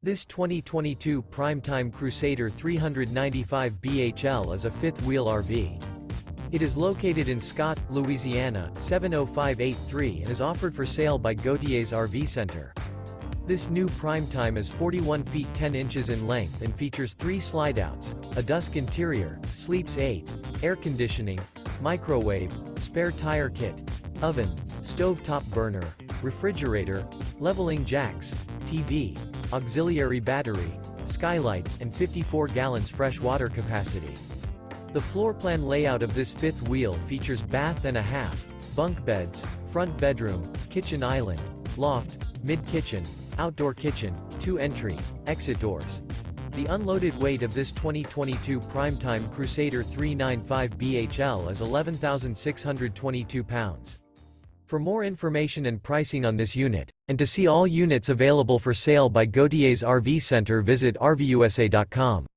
This 2022 Prime Time Crusader 395 BHL is a fifth-wheel RV. It is located in Scott, Louisiana, 70583 and is offered for sale by Gauthiers RV Center. This new Prime Time is 41 feet 10 inches in length and features 3 slideouts, a DUSK interior, sleeps 8, air conditioning, microwave, spare tire kit, oven, stove-top burner, refrigerator, leveling jacks, TV, auxiliary battery, skylight, and 54 gallons fresh water capacity. The floor plan layout of this fifth wheel features bath and a half, bunk beds, front bedroom, kitchen island, loft, mid-kitchen, outdoor kitchen, 2 entry, exit doors. The unloaded weight of this 2022 Primetime Crusader 395 BHL is 11,622 pounds. For more information and pricing on this unit, and to see all units available for sale by Gauthiers RV Center, visit RVUSA.com.